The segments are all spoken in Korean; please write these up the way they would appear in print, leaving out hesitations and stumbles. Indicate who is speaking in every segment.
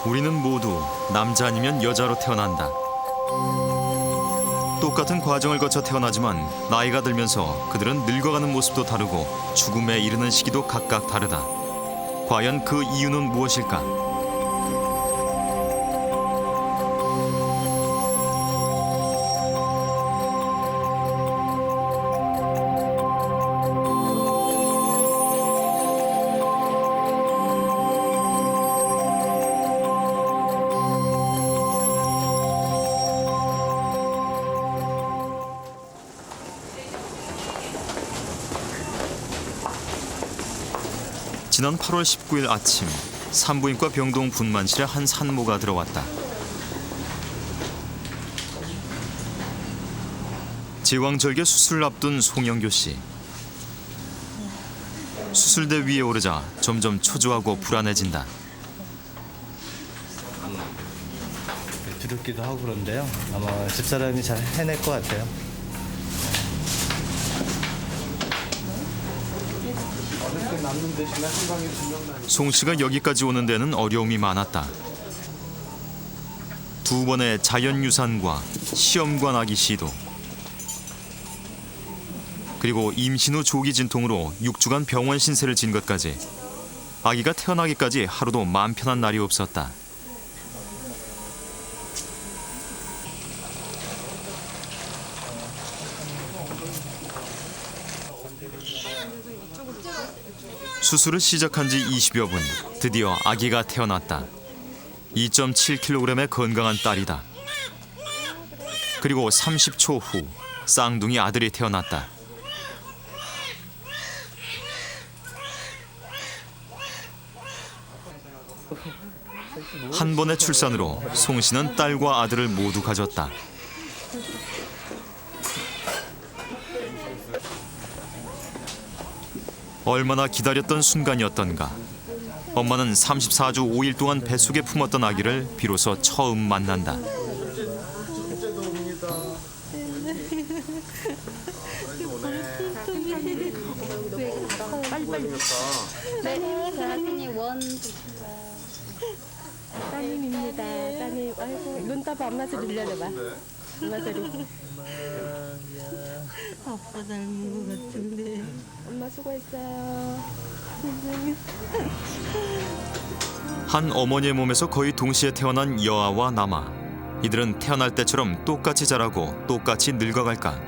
Speaker 1: 우리는 모두 남자 아니면 여자로 태어난다. 똑같은 과정을 거쳐 태어나지만 나이가 들면서 그들은 늙어가는 모습도 다르고 죽음에 이르는 시기도 각각 다르다. 과연 그 이유는 무엇일까? 지난 8월 19일 아침, 산부인과 병동 분만실에 한 산모가 들어왔다. 제왕절개 수술을 앞둔 송영교 씨. 수술대 위에 오르자 점점 초조하고 불안해진다.
Speaker 2: 두렵기도 하고 그런데요. 아마 집사람이 잘 해낼 것 같아요.
Speaker 1: 송 씨가 여기까지 오는 데는 어려움이 많았다. 2번의 자연유산과 시험관 아기 시도, 그리고 임신 후 조기 진통으로 6주간 병원 신세를 진 것까지 아기가 태어나기까지 하루도 마음 편한 날이 없었다. 수술을 시작한 지 20여 분, 드디어 아기가 태어났다. 2.7kg의 건강한 딸이다. 그리고 30초 후 쌍둥이 아들이 태어났다. 한 번의 출산으로 송 씨는 딸과 아들을 모두 가졌다. 얼마나 기다렸던 순간이었던가. 엄마는 34주 5일 동안 뱃속에 품었던 아기를 비로소 처음 만난다.
Speaker 3: 따님 원
Speaker 4: 따님입니다. 따님, 아이고 눈 떠봐. 엄마 소리 들려줘봐. 엄마 소리.
Speaker 3: 아빠 닮은 것 같은데.
Speaker 4: 엄마 수고했어요.
Speaker 1: 한 어머니의 몸에서 거의 동시에 태어난 여아와 남아. 이들은 태어날 때처럼 똑같이 자라고 똑같이 늙어갈까?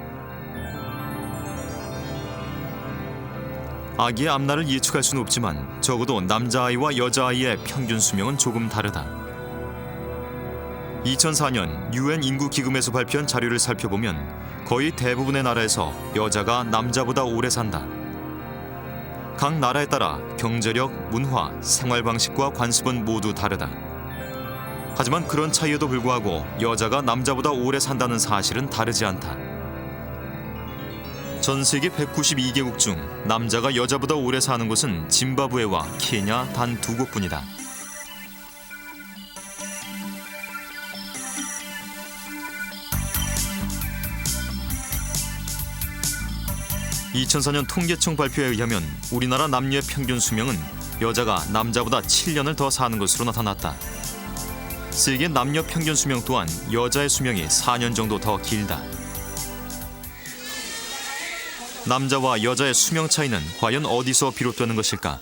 Speaker 1: 아기의 앞날을 예측할 수는 없지만 적어도 남자아이와 여자아이의 평균 수명은 조금 다르다. 2004년 UN 인구기금에서 발표한 자료를 살펴보면 거의 대부분의 나라에서 여자가 남자보다 오래 산다. 각 나라에 따라 경제력, 문화, 생활 방식과 관습은 모두 다르다. 하지만 그런 차이에도 불구하고 여자가 남자보다 오래 산다는 사실은 다르지 않다. 전 세계 192개국 중 남자가 여자보다 오래 사는 곳은 짐바브웨와 케냐 단 2곳뿐이다. (2004년) 통계청 발표에 의하면 우리나라 남녀의 평균 수명은 여자가 남자보다 7년을 더 사는 것으로 나타났다. 세계 남녀 평균 수명 또한 여자의 수명이 4년 정도 더 길다. 남자와 여자의 수명 차이는 과연 어디서 비롯되는 것일까?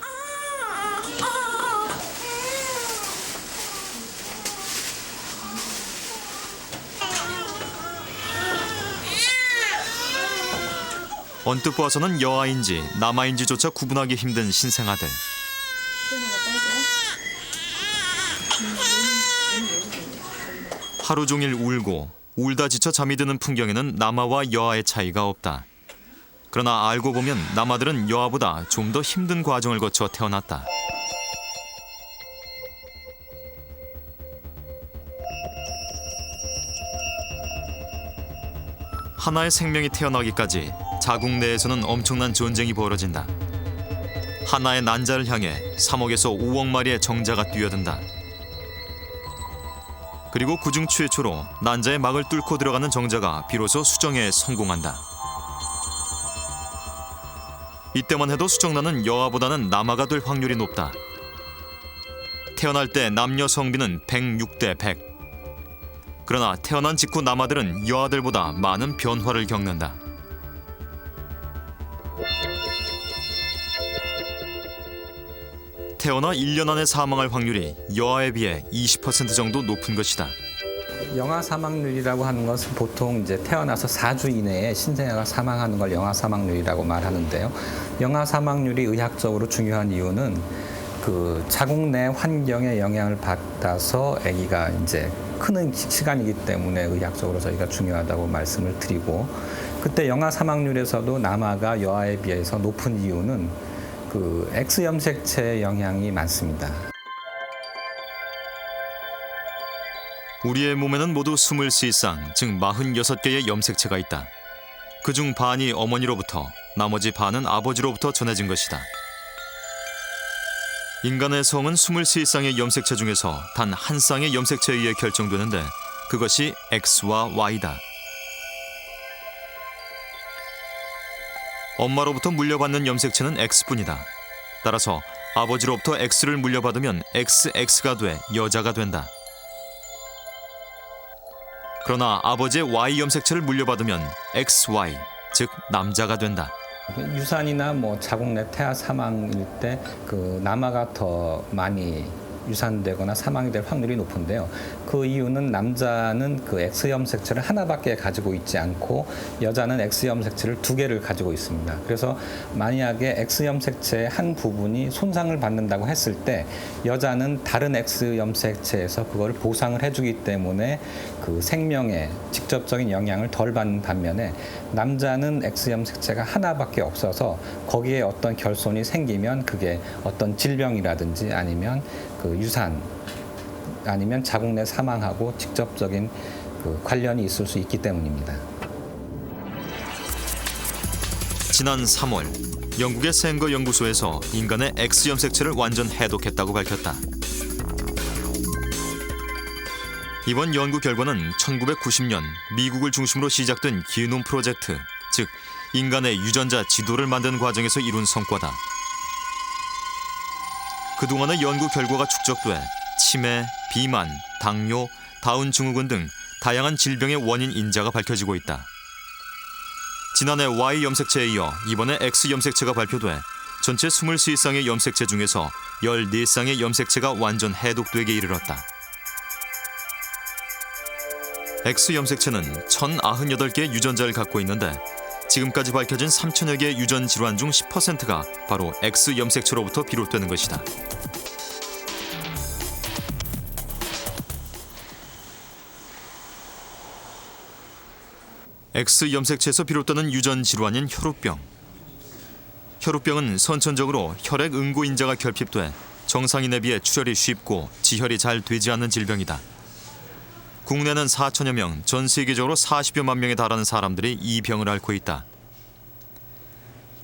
Speaker 1: 언뜻 보아서는 여아인지 남아인지조차 구분하기 힘든 신생아들. 하루 종일 울고 울다 지쳐 잠이 드는 풍경에는 남아와 여아의 차이가 없다. 그러나 알고 보면 남아들은 여아보다 좀 더 힘든 과정을 거쳐 태어났다. 하나의 생명이 태어나기까지 자궁 내에서는 엄청난 전쟁이 벌어진다. 하나의 난자를 향해 3억에서 5억 마리의 정자가 뛰어든다. 그리고 그중 최초로 난자의 막을 뚫고 들어가는 정자가 비로소 수정에 성공한다. 이때만 해도 수정란은 여아보다는 남아가 될 확률이 높다. 태어날 때 남녀 성비는 106대 100. 그러나 태어난 직후 남아들은 여아들보다 많은 변화를 겪는다. 태어나 1년 안에 사망할 확률이 여아에 비해 20% 정도 높은 것이다.
Speaker 5: 영아 사망률이라고 하는 것은 보통 이제 태어나서 4주 이내에 신생아가 사망하는 걸 영아 사망률이라고 말하는데요. 영아 사망률이 의학적으로 중요한 이유는 그 자궁 내 환경의 영향을 받아서 아기가 이제 크는 시간이기 때문에 의학적으로 저희가 중요하다고 말씀을 드리고, 그때 영아 사망률에서도 남아가 여아에 비해서 높은 이유는 그 X 염색체의 영향이 많습니다.
Speaker 1: 우리의 몸에는 모두 23쌍, 즉 46개의 염색체가 있다. 그중 반이 어머니로부터, 나머지 반은 아버지로부터 전해진 것이다. 인간의 성은 23쌍의 염색체 중에서 단 한 쌍의 염색체에 의해 결정되는데 그것이 X와 Y다. 엄마로부터 물려받는 염색체는 X뿐이다. 따라서 아버지로부터 X를 물려받으면 XX가 돼 여자가 된다. 그러나 아버지의 Y 염색체를 물려받으면 XY, 즉 남자가 된다.
Speaker 5: 유산이나 뭐 자궁 내 태아 사망일 때 그 남아가 더 많이 유산되거나 사망이 될 확률이 높은데요. 그 이유는 남자는 그 X 염색체를 하나밖에 가지고 있지 않고 여자는 X 염색체를 2개를 가지고 있습니다. 그래서 만약에 X 염색체의 한 부분이 손상을 받는다고 했을 때 여자는 다른 X 염색체에서 그걸 보상을 해주기 때문에 그 생명에 직접적인 영향을 덜 받는 반면에 남자는 X 염색체가 하나밖에 없어서 거기에 어떤 결손이 생기면 그게 어떤 질병이라든지 아니면 그 유산 아니면 자궁 내 사망하고 직접적인 그 관련이 있을 수 있기 때문입니다.
Speaker 1: 지난 3월 영국의 생거 연구소에서 인간의 X 염색체를 완전 해독했다고 밝혔다. 이번 연구 결과는 1990년 미국을 중심으로 시작된 기노 프로젝트, 즉 인간의 유전자 지도를 만드는 과정에서 이룬 성과다. 그동안의 연구 결과가 축적돼 치매, 비만, 당뇨, 다운 증후군 등 다양한 질병의 원인 인자가 밝혀지고 있다. 지난해 Y 염색체에 이어 이번에 X 염색체가 발표돼 전체 23쌍의 염색체 중에서 14쌍의 염색체가 완전 해독되게 이르렀다. X 염색체는 1098개의 유전자를 갖고 있는데 지금까지 밝혀진 3000여 개의 유전 질환 중 10%가 바로 X 염색체로부터 비롯되는 것이다. X 염색체에서 비롯되는 유전 질환인 혈우병. 혈우병은 선천적으로 혈액 응고인자가 결핍돼 정상인에 비해 출혈이 쉽고 지혈이 잘 되지 않는 질병이다. 국내는 4천여 명, 전 세계적으로 40여만 명에 달하는 사람들이 이 병을 앓고 있다.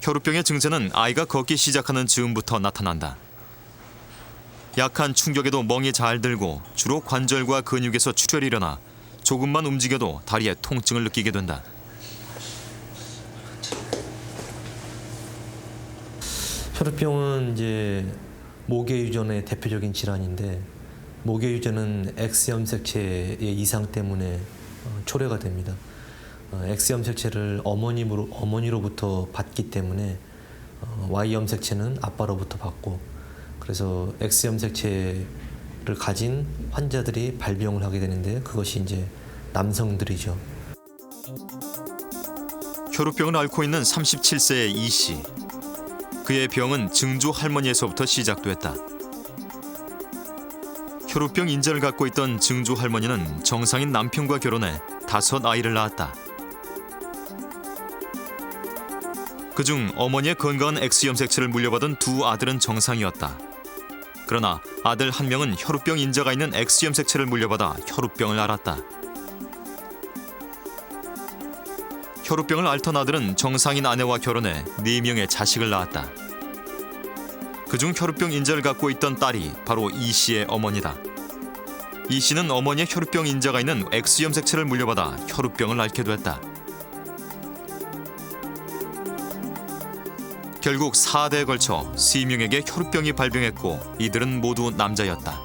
Speaker 1: 혈우병의 증세는 아이가 걷기 시작하는 즈음부터 나타난다. 약한 충격에도 멍이 잘 들고 주로 관절과 근육에서 출혈이 일어나 조금만 움직여도 다리에 통증을 느끼게 된다.
Speaker 6: 혈우병은 이제 모계 유전의 대표적인 질환인데 모계 유전은 X 염색체의 이상 때문에 초래가 됩니다. X 염색체를 어머니로부터 받기 때문에 Y 염색체는 아빠로부터 받고, 그래서 X 염색체를 가진 환자들이 발병을 하게 되는데 그것이 이제 남성들이죠.
Speaker 1: 혈우병을 앓고 있는 37세의 이 씨. 그의 병은 증조 할머니에서부터 시작됐다. 혈우병 인자를 갖고 있던 증조 할머니는 정상인 남편과 결혼해 5 아이를 낳았다. 그중 어머니의 건강한 X 염색체를 물려받은 2 아들은 정상이었다. 그러나 아들 1명은 혈우병 인자가 있는 X 염색체를 물려받아 혈우병을 앓았다. 혈우병을 앓던 아들은 정상인 아내와 결혼해 4명의 자식을 낳았다. 그중 혈우병 인자를 갖고 있던 딸이 바로 이 씨의 어머니다. 이 씨는 어머니의 혈우병 인자가 있는 X 염색체를 물려받아 혈우병을 앓게 됐다. 결국 4대에 걸쳐 3명에게 혈우병이 발병했고 이들은 모두 남자였다.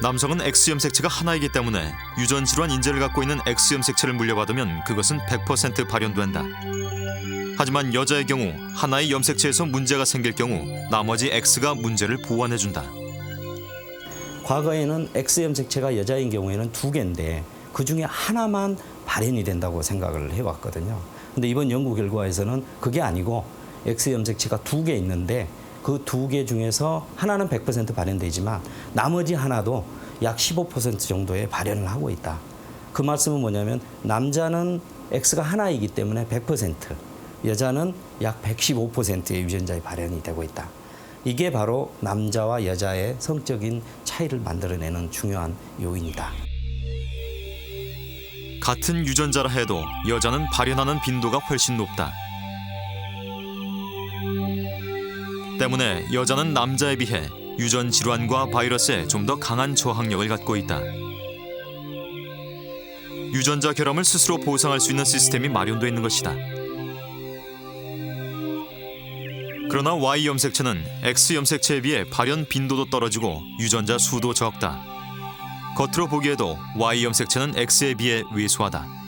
Speaker 1: 남성은 X염색체가 하나이기 때문에 유전 질환 인재를 갖고 있는 X염색체를 물려받으면 그것은 100% 발현된다. 하지만 여자의 경우 하나의 염색체에서 문제가 생길 경우 나머지 X가 문제를 보완해준다.
Speaker 7: 과거에는 X염색체가 여자인 경우에는 2개인데 그중에 하나만 발현이 된다고 생각을 해왔거든요. 근데 이번 연구 결과에서는 그게 아니고 X염색체가 2개 있는데 그 2개 중에서 하나는 100% 발현되지만 나머지 하나도 약 15% 정도의 발현을 하고 있다. 그 말씀은 뭐냐면 남자는 X가 하나이기 때문에 100%, 여자는 약 115%의 유전자의 발현이 되고 있다. 이게 바로 남자와 여자의 성적인 차이를 만들어내는 중요한 요인이다.
Speaker 1: 같은 유전자라 해도 여자는 발현하는 빈도가 훨씬 높다. 때문에 여자는 남자에 비해 유전 질환과 바이러스에 좀 더 강한 저항력을 갖고 있다. 유전자 결함을 스스로 보상할 수 있는 시스템이 마련되어 있는 것이다. 그러나 Y염색체는 X염색체에 비해 발현 빈도도 떨어지고 유전자 수도 적다. 겉으로 보기에도 Y염색체는 X에 비해 왜소하다.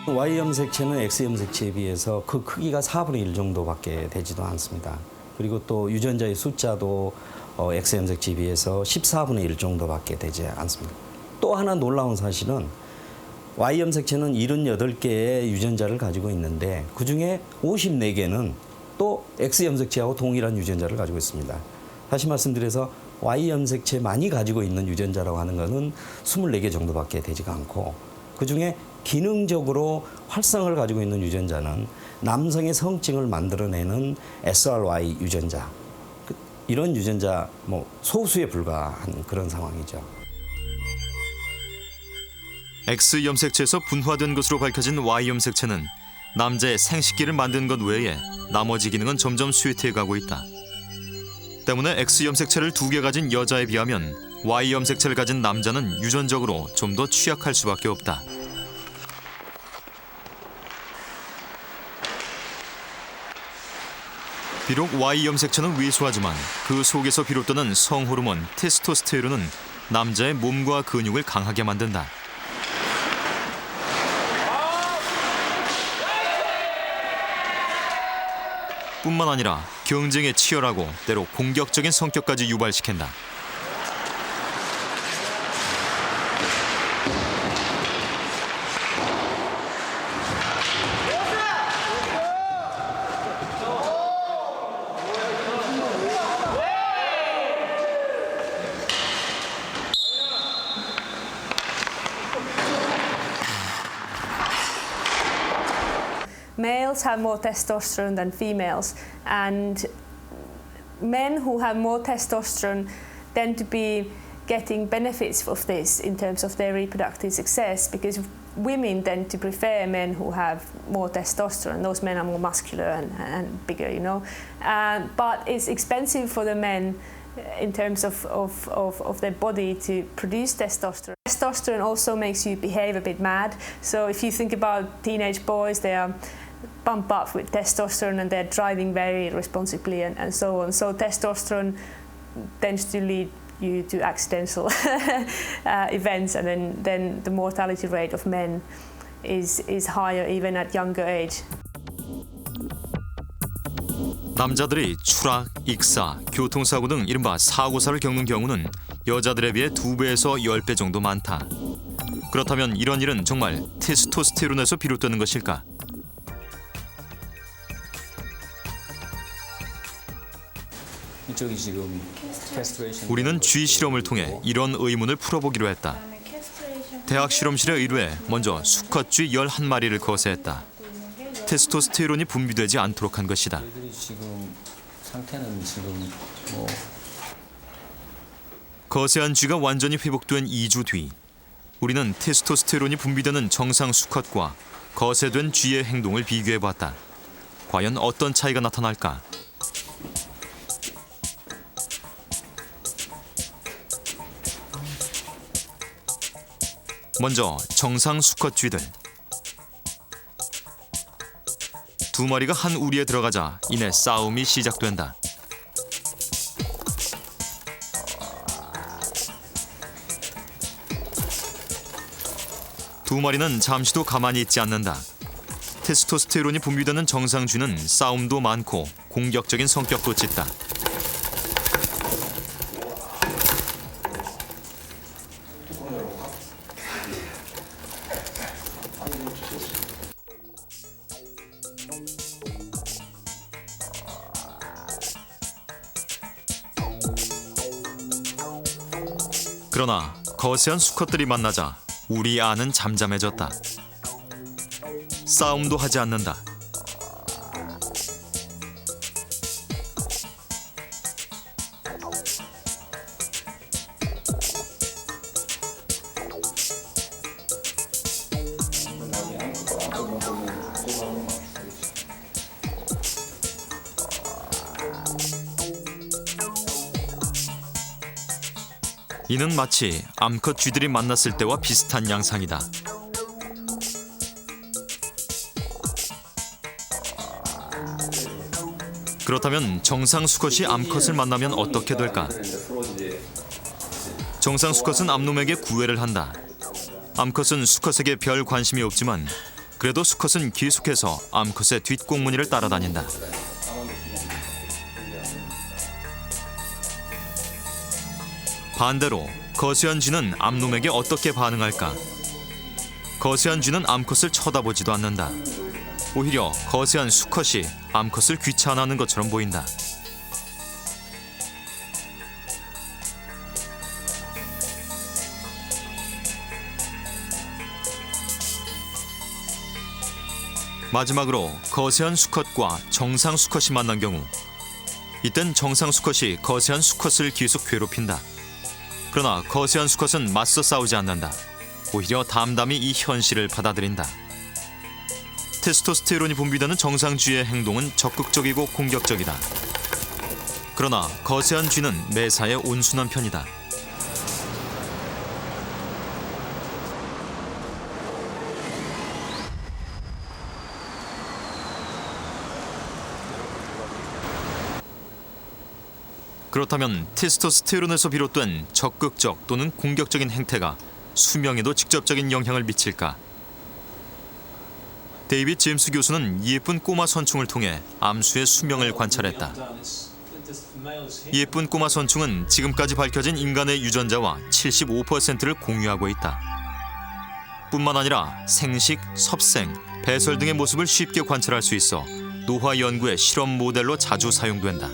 Speaker 7: Y염색체는 X염색체에 비해서 그 크기가 4분의 1 정도밖에 되지도 않습니다. 그리고 또 유전자의 숫자도 X염색체에 비해서 14분의 1 정도밖에 되지 않습니다. 또 하나 놀라운 사실은 Y염색체는 78개의 유전자를 가지고 있는데 그중에 54개는 또 X염색체하고 동일한 유전자를 가지고 있습니다. 다시 말씀드려서 Y염색체만이 가지고 있는 유전자라고 하는 것은 24개 정도밖에 되지가 않고 그중에 기능적으로 활성을 가지고 있는 유전자는 남성의 성증을 만들어내는 SRY 유전자, 이런 유전자 소수에 불과한 그런 상황이죠.
Speaker 1: X염색체에서 분화된 것으로 밝혀진 Y염색체는 남자의 생식기를 만드는 것 외에 나머지 기능은 점점 쇠퇴해가고 있다. 때문에 X염색체를 2개 가진 여자에 비하면 Y염색체를 가진 남자는 유전적으로 좀 더 취약할 수밖에 없다. 비록 Y염색체는 왜소하지만 그 속에서 비롯되는 성호르몬 테스토스테론은 남자의 몸과 근육을 강하게 만든다. 뿐만 아니라 경쟁에 치열하고 때로 공격적인 성격까지 유발시킨다.
Speaker 4: Males have more testosterone than females, and men who have more testosterone tend to be getting benefits of this in terms of their reproductive success, because women tend to prefer men who have more testosterone. Those men are more muscular and bigger, you know. But it's expensive for the men in terms of their body to produce testosterone. Testosterone also makes you behave a bit mad. So if you think about teenage boys, they are pumped up with testosterone and they're driving very irresponsibly and so on. So testosterone tends to lead you to accidental events, and then the mortality rate of men is higher even at younger age.
Speaker 1: 남자들이 추락, 익사, 교통사고 등 이른바 사고사를 겪는 경우는 여자들에 비해 2배에서 10배 정도 많다. 그렇다면 이런 일은 정말 테스토스테론에서 비롯되는 것일까?
Speaker 8: 이쪽이 지금
Speaker 1: 우리는 쥐 실험을 통해 이런 의문을 풀어보기로 했다. 대학 실험실에 의뢰해 먼저 수컷 쥐 11마리를 거세했다. 테스토스테론이 분비되지 않도록 한 것이다.
Speaker 8: 얘들이 지금 상태는 지금
Speaker 1: 거세한 쥐가 완전히 회복된 2주 뒤 우리는 테스토스테론이 분비되는 정상 수컷과 거세된 쥐의 행동을 비교해봤다. 과연 어떤 차이가 나타날까? 먼저 정상 수컷 쥐들. 2마리가 한 우리에 들어가자 이내 싸움이 시작된다. 두 마리는 잠시도 가만히 있지 않는다. 테스토스테론이 분비되는 정상쥐는 싸움도 많고 공격적인 성격도 짙다. 그러나 거세한 수컷들이 만나자 우리 아는 잠잠해졌다. 싸움도 하지 않는다. 이는 마치 암컷 쥐들이 만났을 때와 비슷한 양상이다. 그렇다면 정상 수컷이 암컷을 만나면 어떻게 될까? 정상 수컷은 암놈에게 구애를 한다. 암컷은 수컷에게 별 관심이 없지만 그래도 수컷은 계속해서 암컷의 뒷꽁무니를 따라다닌다. 반대로 거세한 쥐는 암놈에게 어떻게 반응할까? 거세한 쥐는 암컷을 쳐다보지도 않는다. 오히려 거세한 수컷이 암컷을 귀찮아하는 것처럼 보인다. 마지막으로 거세한 수컷과 정상 수컷이 만난 경우 이땐 정상 수컷이 거세한 수컷을 계속 괴롭힌다. 그러나 거세한 수컷은 맞서 싸우지 않는다. 오히려 담담히 이 현실을 받아들인다. 테스토스테론이 분비되는 정상 쥐의 행동은 적극적이고 공격적이다. 그러나 거세한 쥐는 매사에 온순한 편이다. 그렇다면 테스토스테론에서 비롯된 적극적 또는 공격적인 행태가 수명에도 직접적인 영향을 미칠까? 데이빗 제임스 교수는 예쁜 꼬마 선충을 통해 암수의 수명을 관찰했다. 예쁜 꼬마 선충은 지금까지 밝혀진 인간의 유전자와 75%를 공유하고 있다. 뿐만 아니라 생식, 섭생, 배설 등의 모습을 쉽게 관찰할 수 있어 노화 연구의 실험 모델로 자주 사용된다.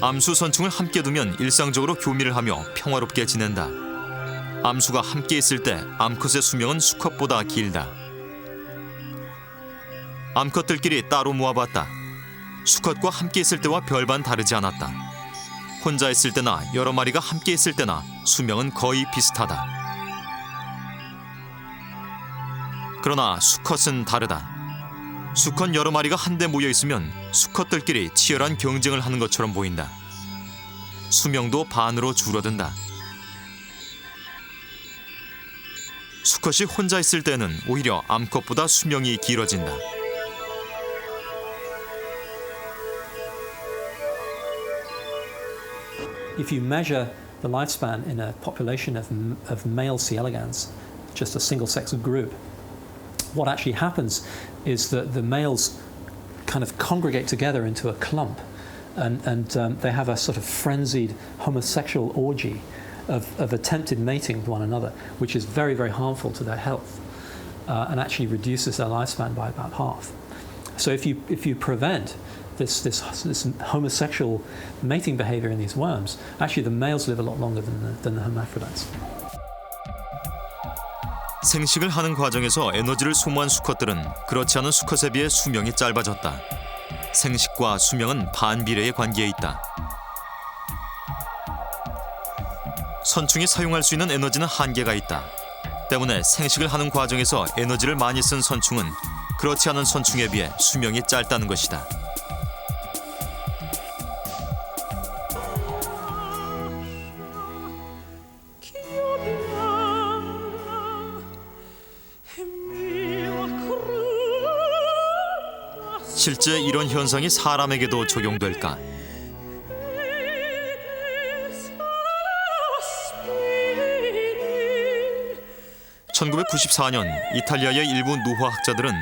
Speaker 1: 암수 선충을 함께 두면 일상적으로 교미를 하며 평화롭게 지낸다. 암수가 함께 있을 때 암컷의 수명은 수컷보다 길다. 암컷들끼리 따로 모아봤다. 수컷과 함께 있을 때와 별반 다르지 않았다. 혼자 있을 때나 여러 마리가 함께 있을 때나 수명은 거의 비슷하다. 그러나 수컷은 다르다. 수컷 여러 마리가 한데 모여 있으면 수컷들끼리 치열한 경쟁을 하는 것처럼 보인다. 수명도 반으로 줄어든다. 수컷이 혼자 있을 때는 오히려 암컷보다 수명이 길어진다.
Speaker 9: If you measure the lifespan in a population of male C. elegans, just a single-sex group, what actually happens is that the males kind of congregate together into a clump and they have a sort of frenzied homosexual orgy of attempted mating with one another, which is very, very harmful to their health and actually reduces their lifespan by about half. So if you prevent this homosexual mating behavior in these worms, actually the males live a lot longer than the hermaphrodites.
Speaker 1: 생식을 하는 과정에서 에너지를 소모한 수컷들은 그렇지 않은 수컷에 비해 수명이 짧아졌다. 생식과 수명은 반비례의 관계에 있다. 선충이 사용할 수 있는 에너지는 한계가 있다. 때문에 생식을 하는 과정에서 에너지를 많이 쓴 선충은 그렇지 않은 선충에 비해 수명이 짧다는 것이다. 실제 이런 현상이 사람에게도 적용될까? 1994년 이탈리아의 일부 노화학자들은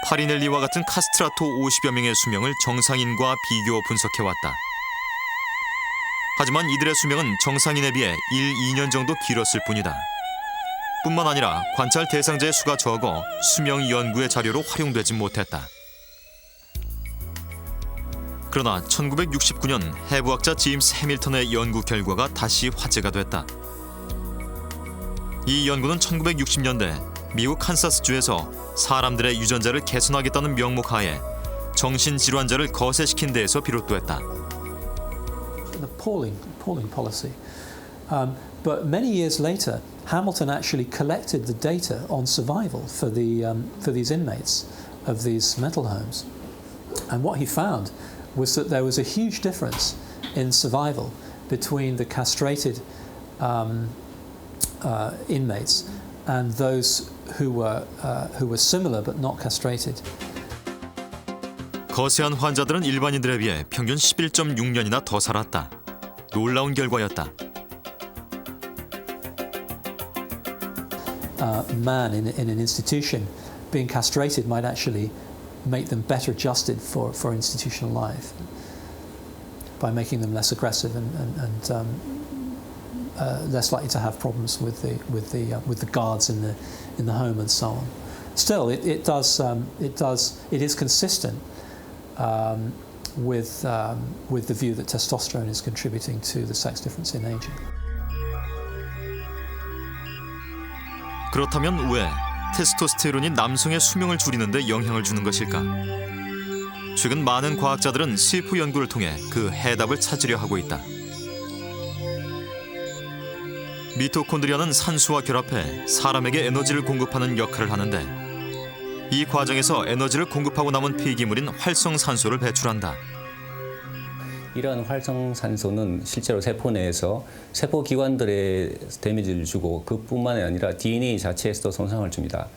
Speaker 1: 파리넬리와 같은 카스트라토 50여 명의 수명을 정상인과 비교 분석해왔다. 하지만 이들의 수명은 정상인에 비해 1-2년 정도 길었을 뿐이다. 뿐만 아니라 관찰 대상자의 수가 적어 수명 연구의 자료로 활용되지 못했다. 그러나 1969년 해부학자 제임스 해밀턴의 연구 결과가 다시 화제가 됐다. 이 연구는 1960년대 미국 칸사스주에서 사람들의 유전자를 개선하겠다는 명목 하에 정신질환자를 거세시킨 데에서 비롯됐다.
Speaker 9: An appalling policy. But many years later, Hamilton actually collected the data on survival for these inmates of these mental homes, and what he found was that there was a huge difference in survival between the castrated inmates and those who were similar but not castrated.
Speaker 1: 거세한 환자들은 일반인들에 비해 평균 11.6년이나 더 살았다. 놀라운 결과였다.
Speaker 9: Man in an institution being castrated might actually make them better adjusted for institutional life by making them less aggressive and less likely to have problems with the guards in the home and so on. Still, it is consistent with the view that testosterone is contributing to the sex difference in aging.
Speaker 1: 그렇다면 왜 테스토스테론이 남성의 수명을 줄이는 데 영향을 주는 것일까? 최근 많은 과학자들은 CF 연구를 통해 그 해답을 찾으려 하고 있다. 미토콘드리아는 산소와 결합해 사람에게 에너지를 공급하는 역할을 하는데 이 과정에서 에너지를 공급하고 남은 폐기물인 활성산소를 배출한다.
Speaker 8: 이러한 활성산소는 실제로 세포 내에서 세포 기관들에 데미지를 주고 그뿐만 아니라 DNA 자체에서도 손상을 줍니다.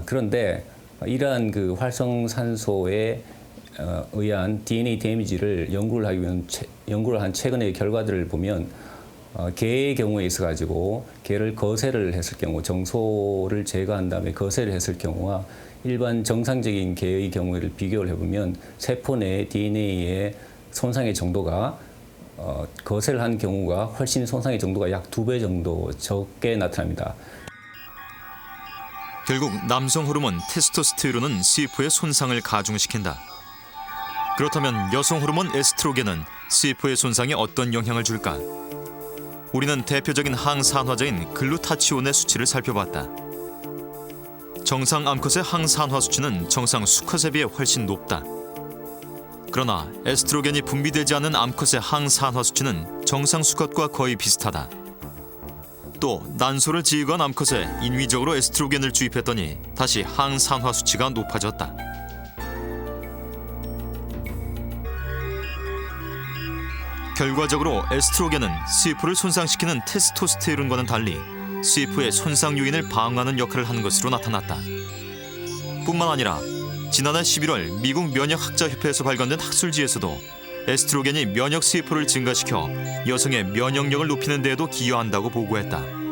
Speaker 8: 그런데 이러한 그 활성산소에 의한 DNA 데미지를 연구를 한 최근의 결과들을 보면 개의 경우에 있어 가지고 개를 거세를 했을 경우 정소를 제거한 다음에 거세를 했을 경우와 일반 정상적인 개의 경우를 비교를 해보면 세포 내 DNA의 손상의 정도가 거세를 한 경우가 훨씬 손상의 정도가 약 2배 정도 적게 나타납니다.
Speaker 1: 결국 남성 호르몬 테스토스테론은 CF의 손상을 가중시킨다. 그렇다면 여성 호르몬 에스트로겐은 CF의 손상에 어떤 영향을 줄까? 우리는 대표적인 항산화제인 글루타치온의 수치를 살펴봤다. 정상 암컷의 항산화 수치는 정상 수컷에 비해 훨씬 높다. 그러나 에스트로겐이 분비되지 않는 암컷의 항산화 수치는 정상 수컷과 거의 비슷하다. 또 난소를 지으건 암컷에 인위적으로 에스트로겐을 주입했더니 다시 항산화 수치가 높아졌다. 결과적으로 에스트로겐은 CF를 손상시키는 테스토스테론과는 달리 CF의 손상 요인을 방어하는 역할을 하는 것으로 나타났다. 뿐만 아니라 지난해 11월 미국 면역학자협회에서 발간된 학술지에서도 에스트로겐이 면역 CF를 증가시켜 여성의 면역력을 높이는 데에도 기여한다고 보고했다.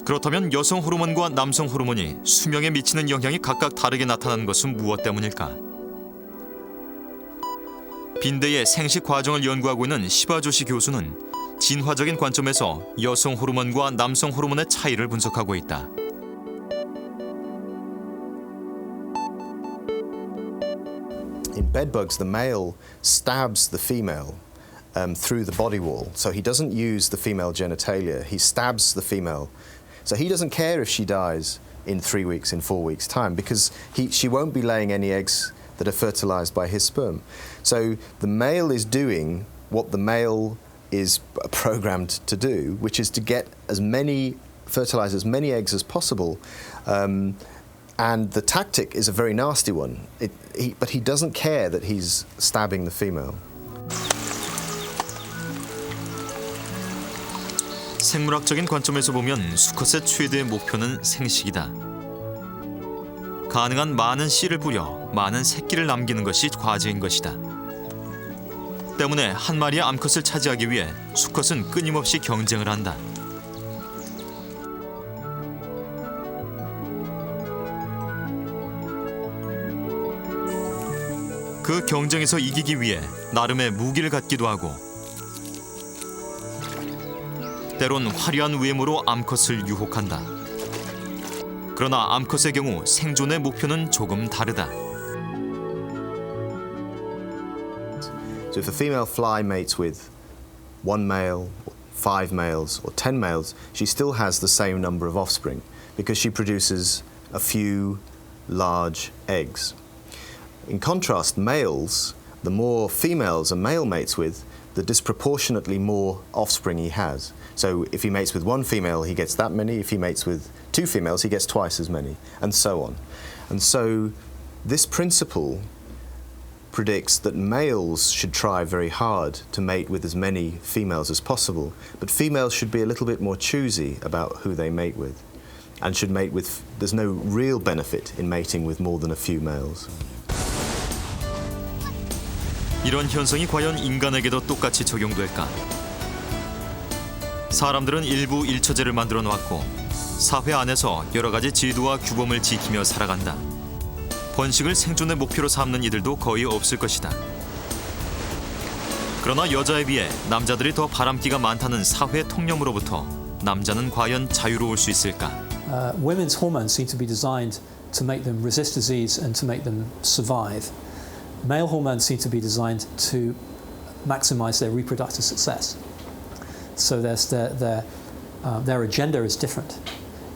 Speaker 1: 그렇다면 여성 호르몬과 남성 호르몬이 수명에 미치는 영향이 각각 다르게 나타나는 것은 무엇 때문일까? 빈대의 생식 과정을 연구하고 있는 시바조시 교수는 진화적인 관점에서 여성 호르몬과 남성 호르몬의 차이를 분석하고 있다.
Speaker 10: In bedbugs, the male stabs the female through the body wall. So he doesn't use the female genitalia, he stabs the female. So he doesn't care if she dies in 3 weeks, in 4 weeks' time, because she won't be laying any eggs that are fertilized by his sperm. So the male is doing what the male is programmed to do, which is to fertilize as many eggs as possible. And the tactic is a very nasty one. But he doesn't care that he's stabbing the female.
Speaker 1: 생물학적인 관점에서 보면 수컷의 최대 목표는 생식이다. 가능한 많은 씨를 뿌려 많은 새끼를 남기는 것이 과제인 것이다. 때문에 한 마리의 암컷을 차지하기 위해 수컷은 끊임없이 경쟁을 한다. 그 경쟁에서 이기기 위해 나름의 무기를 갖기도 하고 때론 화려한 외모로 암컷을 유혹한다. 그러나 암컷의 경우 생존의 목표는 조금 다르다.
Speaker 10: So if a female fly mates with 1 male, 5 males, or 10 males, she still has the same number of offspring because she produces a few large eggs. In contrast, males, the more females a male mates with, the disproportionately more offspring he has. So if he mates with 1 female, he gets that many. If he mates with 2 females, he gets twice as many, and so on. And so this principle predicts that males should try very hard to mate with as many females as possible, but females should be a little bit more choosy about who they mate with, and should mate with, there's no real benefit in mating with more than a few males.
Speaker 1: 이런 현상이 과연 인간에게도 똑같이 적용될까? 사람들은 일부 일처제를 만들어 놓았고 사회 안에서 여러 가지 제도와 규범을 지키며 살아간다. 번식을 생존의 목표로 삼는 이들도 거의 없을 것이다. 그러나 여자에 비해 남자들이 더 바람기가 많다는 사회 통념으로부터 남자는 과연 자유로울 수 있을까?
Speaker 9: Women's hormones seem to be designed to make them resist disease and to make them survive. Male hormones seem to be designed to maximize their reproductive success. So their agenda is different.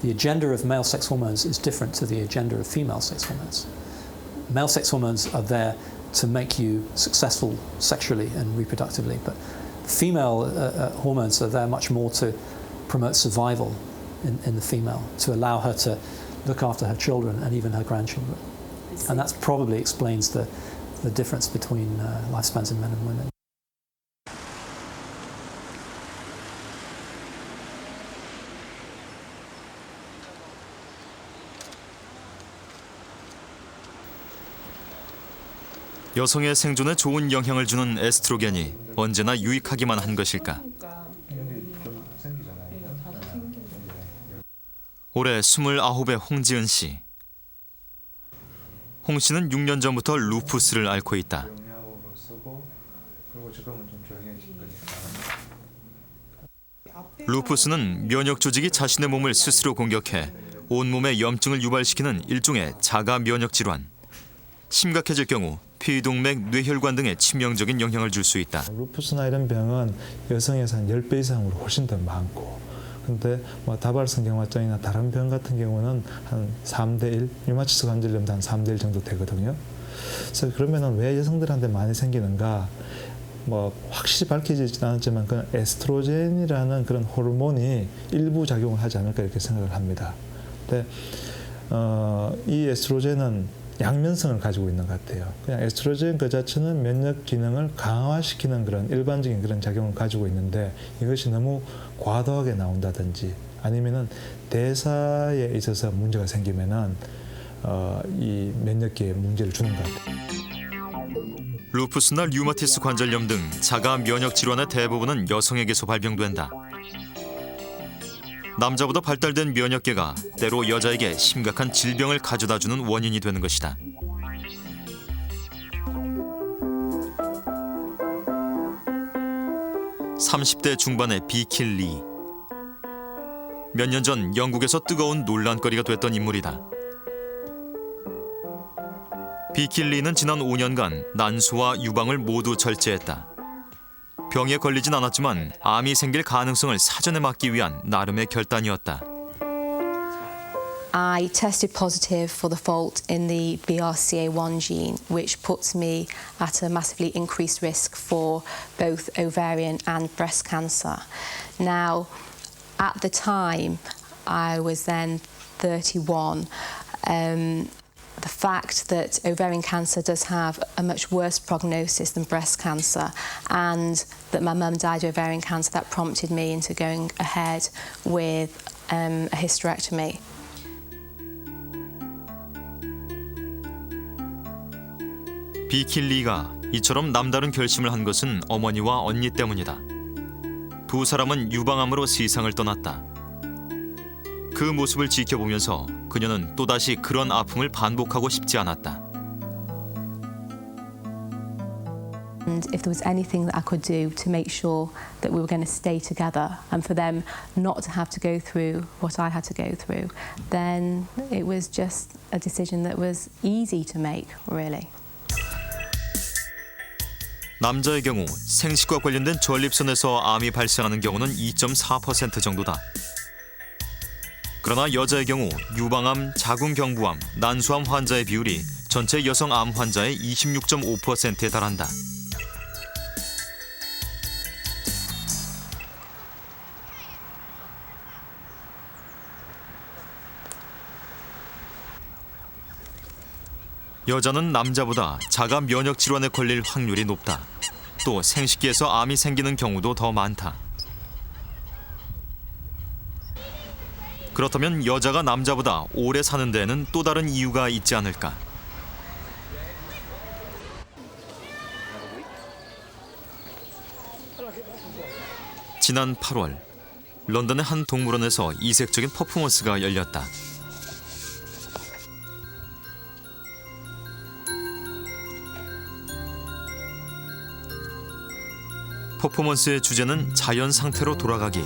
Speaker 9: The agenda of male sex hormones is different to the agenda of female sex hormones. Male sex hormones are there to make you successful sexually and reproductively, but female hormones are there much more to promote survival in the female, to allow her to look after her children and even her grandchildren. And that probably explains the difference between lifespans in men and women.
Speaker 1: 여성의 생존에 좋은 영향을 주는 에스트로겐이 언제나 유익하기만 한 것일까? 올해 29의 홍지은 씨. 홍 씨는 6년 전부터 루푸스를 앓고 있다. 루푸스는 면역 조직이 자신의 몸을 스스로 공격해 온몸에 염증을 유발시키는 일종의 자가 면역 질환. 심각해질 경우 피동맥, 뇌혈관 등에 치명적인 영향을 줄 수 있다.
Speaker 11: 루푸스나 이런 병은 여성에서 한 10배 이상으로 훨씬 더 많고, 근데 다발성경화증이나 다른 병 같은 경우는 한 3대1, 류마티스 관절염도 한 3대1 정도 되거든요. 그래서 그러면은 왜 여성들한테 많이 생기는가? 확실히 밝혀지진 않았지만 그 에스트로겐이라는 그런 호르몬이 일부 작용을 하지 않을까 이렇게 생각을 합니다. 근데 이 에스트로겐은 양면성을 가지고 있는 것 같아요. 그냥 에스트로겐 그 자체는 면역 기능을 강화시키는 그런 일반적인 그런 작용을 가지고 있는데 이것이 너무 과도하게 나온다든지 아니면은 대사에 있어서 문제가 생기면은 이 면역계에 문제를 주는 것 같아요.
Speaker 1: 루푸스나 류마티스 관절염 등 자가 면역 질환의 대부분은 여성에게서 발병된다. 남자보다 발달된 면역계가 때로 여자에게 심각한 질병을 가져다주는 원인이 되는 것이다. (30대) 중반의 비킬 리. 몇 년 전 영국에서 뜨거운 논란거리가 됐던 인물이다. 비킬 리는 지난 5년간 난소와 유방을 모두 절제했다. 병에 걸리진 않았지만 암이 생길 가능성을 사전에 막기 위한 나름의 결단이었다.
Speaker 12: I tested positive for the fault in the BRCA1 gene, which puts me at a massively increased risk for both ovarian and breast cancer. Now, at the time, I was then 31. The fact that ovarian cancer does have a much worse prognosis than breast cancer, and that my mum died of ovarian cancer, that prompted me into going ahead with a hysterectomy.
Speaker 1: 비킬 리가 이처럼 남다른 결심을 한 것은 어머니와 언니 때문이다. 두 사람은 유방암으로 세상을 떠났다. 그 모습을 지켜보면서 그녀는 또다시 그런 아픔을 반복하고 싶지 않았다.
Speaker 12: And if there was anything that I could do to make sure that we were going to stay together and for them not to have to go through what I had to go through, then it was just a decision that was easy to make, really.
Speaker 1: 남자의 경우 생식과 관련된 전립선에서 암이 발생하는 경우는 2.4% 정도다. 그러나 여자의 경우 유방암, 자궁경부암, 난수암 환자의 비율이 전체 여성 암 환자의 26.5%에 달한다. 여자는 남자보다 자가 면역 질환에 걸릴 확률이 높다. 또 생식기에서 암이 생기는 경우도 더 많다. 그렇다면 여자가 남자보다 오래 사는 데에는 또 다른 이유가 있지 않을까? 지난 8월 런던의 한 동물원에서 이색적인 퍼포먼스가 열렸다. 퍼포먼스의 주제는 자연 상태로 돌아가기.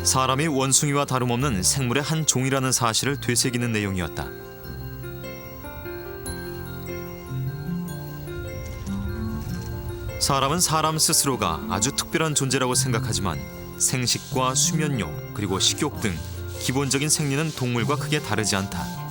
Speaker 1: 사람이 원숭이와 다름없는 생물의 한 종이라는 사실을 되새기는 내용이었다. 사람은 사람 스스로가 아주 특별한 존재라고 생각하지만 생식과 수면용 그리고 식욕 등 기본적인 생리는 동물과 크게 다르지 않다.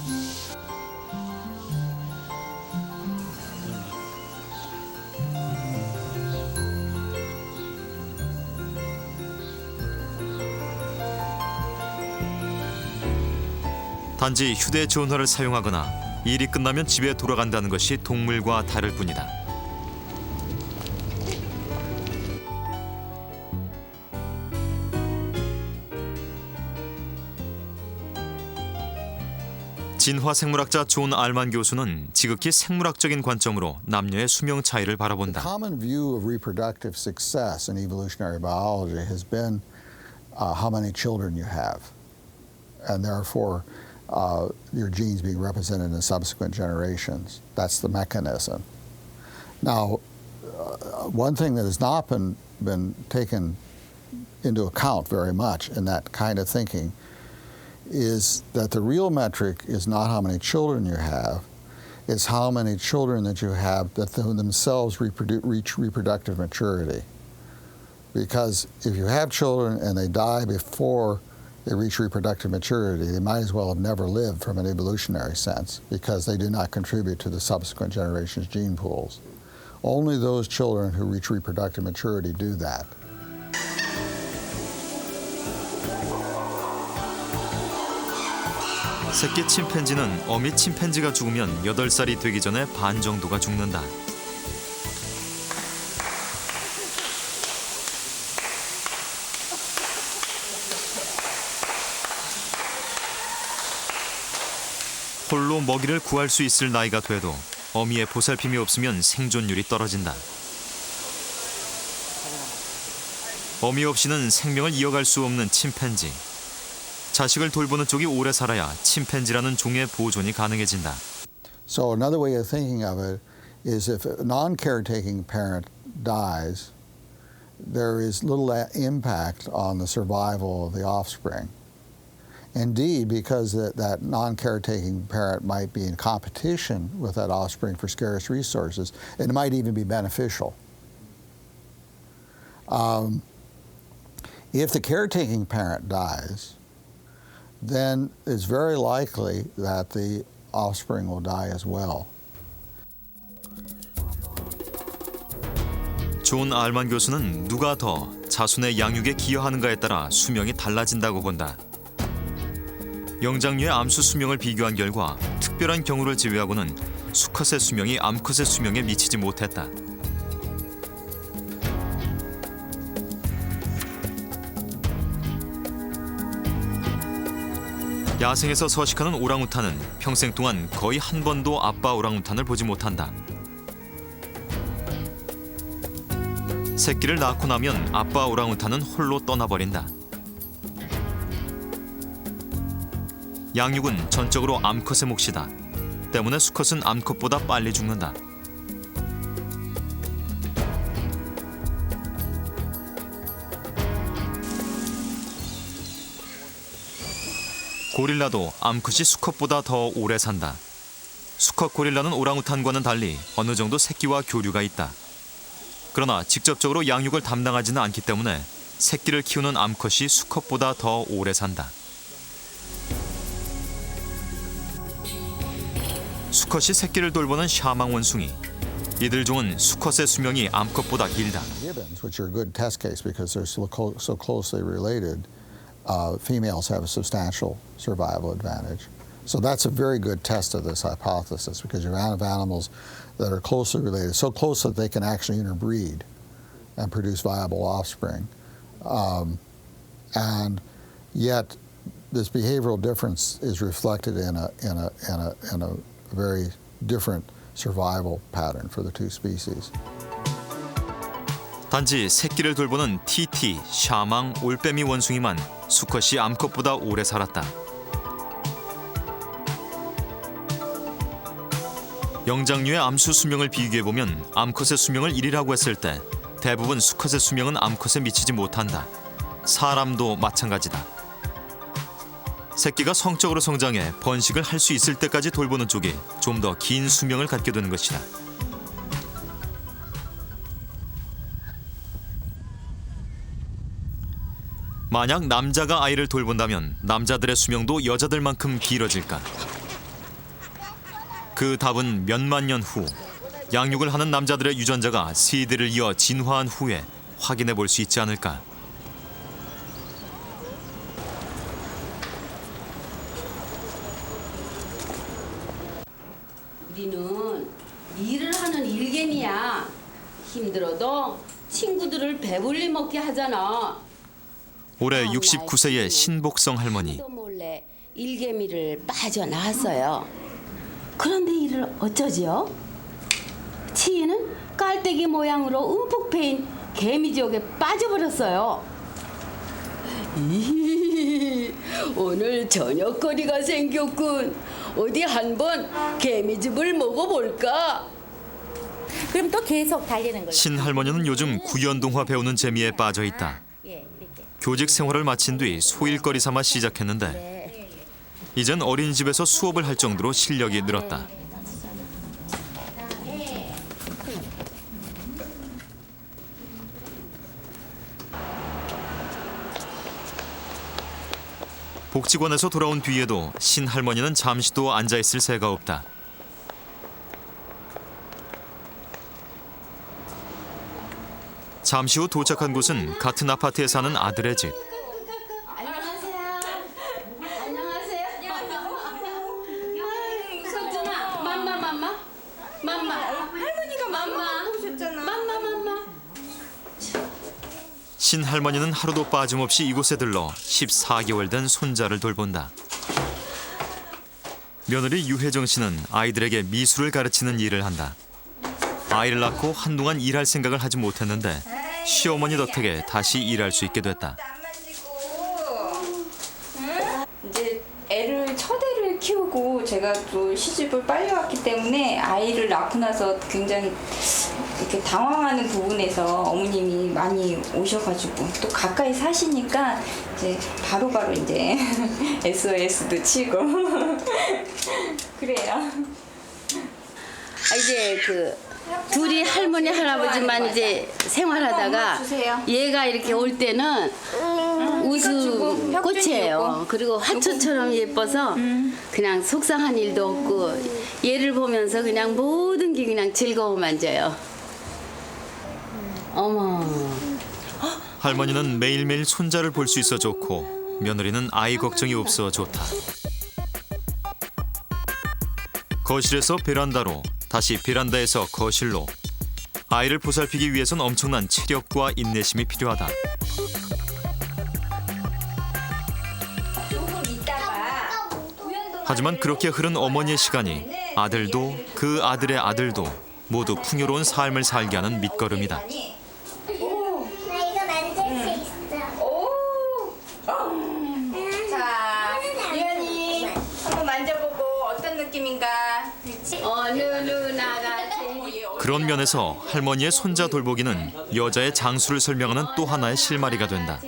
Speaker 1: 단지 휴대전화를 사용하거나 일이 끝나면 집에 돌아간다는 것이 동물과 다를 뿐이다. 진화생물학자 존 알만 교수는 지극히 생물학적인 관점으로 남녀의 수명 차이를 바라본다.
Speaker 13: The common view of reproductive success in evolutionary biology has been how many children you have, and therefore your genes being represented in subsequent generations. That's the mechanism. Now, one thing that has not been taken into account very much in that kind of thinking is that the real metric is not how many children you have, it's how many children that you have that themselves reach reproductive maturity. Because if you have children and they die before they reach reproductive maturity, they might as well have never lived from an evolutionary sense because they do not contribute to the subsequent generation's gene pools. Only those children who reach reproductive maturity do that.
Speaker 1: 새끼 침팬지는 어미 침팬지가 죽으면 8살이 되기 전에 반 정도가 죽는다. 홀로 먹이를 구할 수 있을 나이가 돼도 어미의 보살핌이 없으면 생존율이 떨어진다. 어미 없이는 생명을 이어갈 수 없는 침팬지. 자식을 돌보는 쪽이 오래 살아야 침팬지라는 종의 보존이 가능해진다.
Speaker 13: So another way of thinking of it is if a non-caretaking parent dies, there is little impact on the survival of the offspring. Indeed, because that non-caretaking parent might be in competition with that offspring for scarce resources, it might even be beneficial. If the caretaking parent dies, then it's very likely that the offspring will die as well.
Speaker 1: 존 알만 교수는 누가 더 자손의 양육에 기여하는가에 따라 수명이 달라진다고 본다. 영장류의 암수 수명을 비교한 결과 특별한 경우를 제외하고는 수컷의 수명이 암컷의 수명에 미치지 못했다. 야생에서 서식하는 오랑우탄은 평생 동안 거의 한 번도 아빠 오랑우탄을 보지 못한다. 새끼를 낳고 나면 아빠 오랑우탄은 홀로 떠나버린다. 양육은 전적으로 암컷의 몫이다. 때문에 수컷은 암컷보다 빨리 죽는다. 고릴라도 암컷이 수컷보다 더 오래 산다. 수컷 고릴라는 오랑우탄과는 달리 어느 정도 새끼와 교류가 있다. 그러나 직접적으로 양육을 담당하지는 않기 때문에 새끼를 키우는 암컷이 수컷보다 더 오래 산다. 수컷이 새끼를 돌보는 샤망 원숭이. 이들 종은 수컷의 수명이 암컷보다 길다.
Speaker 13: Gibbons, which are a good test case because they're so closely related, females have a substantial survival advantage. So that's a very good test of this hypothesis because you have animals that are closely related, so close that they can actually interbreed and produce viable offspring. And yet, this behavioral difference is reflected in a very different survival pattern for the two species.
Speaker 1: 단지 새끼를 돌보는 TT, 샤망, 올빼미 원숭이만 수컷이 암컷보다 오래 살았다. 영장류의 암수 수명을 비교해보면 암컷의 수명을 1이라고 했을 때 대부분 수컷의 수명은 암컷에 미치지 못한다. 사람도 마찬가지다. 새끼가 성적으로 성장해 번식을 할 수 있을 때까지 돌보는 쪽이 좀 더 긴 수명을 갖게 되는 것이다. 만약 남자가 아이를 돌본다면 남자들의 수명도 여자들만큼 길어질까? 그 답은 몇만 년 후 양육을 하는 남자들의 유전자가 세대를 이어 진화한 후에 확인해 볼 수 있지 않을까?
Speaker 3: 우리는 일을 하는 일개미야. 힘들어도 친구들을 배불리 먹게 하잖아.
Speaker 1: 올해 69세의 신복성 할머니.
Speaker 3: 또 몰래 일개미를 빠져나왔어요. 그런데 이를 어쩌지요? 치이는 깔때기 모양으로 움푹 패인 개미지옥에 빠져버렸어요. 오늘 저녁거리가 생겼군. 어디 한번 개미즙을 먹어볼까?
Speaker 14: 그럼 또 계속 달리는 거예요.
Speaker 1: 신할머니는 요즘 구연동화 배우는 재미에 빠져 있다. 교직 생활을 마친 뒤 소일거리 삼아 시작했는데 이젠 어린이집에서 수업을 할 정도로 실력이 늘었다. 복지관에서 돌아온 뒤에도 신할머니는 잠시도 앉아있을 새가 없다. 잠시 후 도착한 곳은 같은 아파트에 사는 아들의 집.
Speaker 3: 안녕하세요. 안녕하세요. 석준아, 맘마. 할머니가 맘마 오셨잖아. 맘마.
Speaker 1: 신할머니는 하루도 빠짐없이 이곳에 들러 14개월 된 손자를 돌본다. 며느리 유혜정 씨는 아이들에게 미술을 가르치는 일을 한다. 아이를 낳고 한동안 일할 생각을 하지 못했는데 시어머니 덕택에 다시 일할 수 있게 됐다.
Speaker 15: 이제 애를 첫애를 키우고 제가 또 시집을 빨리 왔기 때문에 아이를 낳고 나서 굉장히 이렇게 당황하는 부분에서 어머님이 많이 오셔가지고 또 가까이 사시니까 이제 바로바로 이제 SOS도 치고 그래요.
Speaker 3: 이제 그 둘이 할머니 할아버지만 이제 생활하다가 얘가 이렇게 올 때는 웃음 꽃이에요. 그리고 화초처럼 예뻐서 그냥 속상한 일도 없고 얘를 보면서 그냥 모든 게 그냥 즐거움만 져요. 어머.
Speaker 1: 할머니는 매일매일 손자를 볼 수 있어 좋고 며느리는 아이 걱정이 없어 좋다. 거실에서 베란다로 다시 베란다에서 거실로 아이를 보살피기 위해선 엄청난 체력과 인내심이 필요하다.
Speaker 15: 조금 있다가
Speaker 1: 하지만 그렇게 흐른 어머니의 시간이 아들도 그 아들의 아들도 모두 풍요로운 삶을 살게 하는 밑거름이다.
Speaker 15: 나 이거 만질 수 있어. 자, 유연이 한번 만져보고 어떤 느낌인가?
Speaker 3: 어느 누나가
Speaker 1: 그런 면에서 할머니의 손자 돌보기는 여자의 장수를 설명하는 또 하나의 실마리가 된다.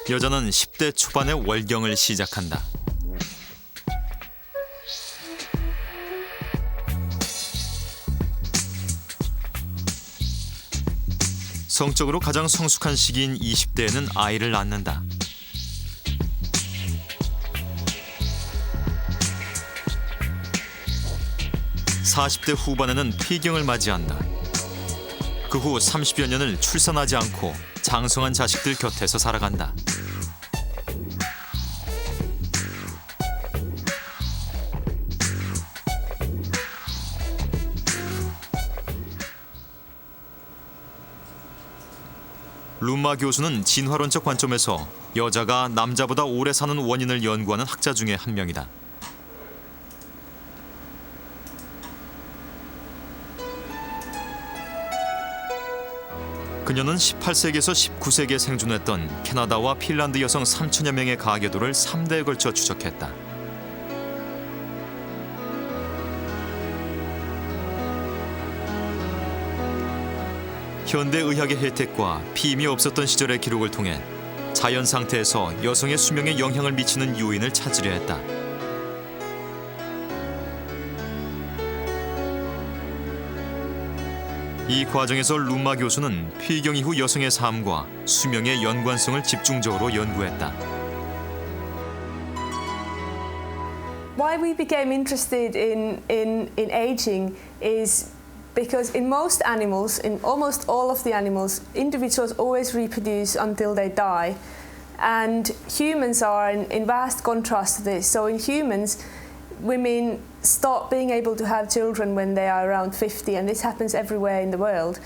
Speaker 1: 여자는 10대 초반의 월경을 시작한다. 성적으로 가장 성숙한 시기인 20대에는 아이를 낳는다. 40대 후반에는 폐경을 맞이한다. 그 후 30여 년을 출산하지 않고 장성한 자식들 곁에서 살아간다. 룸마 교수는 진화론적 관점에서 여자가 남자보다 오래 사는 원인을 연구하는 학자 중에 한 명이다. 그녀는 18세기에서 19세기에 생존했던 캐나다와 핀란드 여성 3천여 명의 가계도를 3대에 걸쳐 추적했다. 현대 의학의 혜택과 피임이 없었던 시절의 기록을 통해 자연 상태에서 여성의 수명에 영향을 미치는 요인을 찾으려 했다. 이 과정에서 룸마 교수는 폐경 이후 여성의 삶과 수명의 연관성을 집중적으로 연구했다.
Speaker 4: Why we became interested in aging is because in most animals, in almost all of the animals, individuals always reproduce until they die. And humans are in vast contrast to this. So in humans, women stop being able to have children when they are around 50, and this happens everywhere in the world.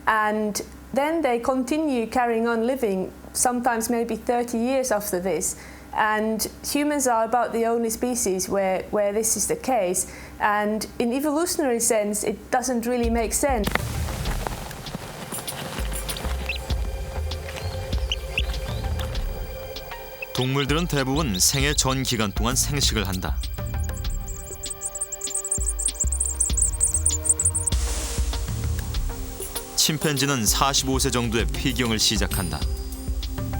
Speaker 4: And then they continue carrying on living, sometimes maybe 30 years after this. And humans are about the only species where this is the case. And in evolutionary sense, it doesn't really make sense.
Speaker 1: 동물들은 대부분 생애 전 기간 동안 생식을 한다. 침팬지는 45세 정도에 폐경을 시작한다.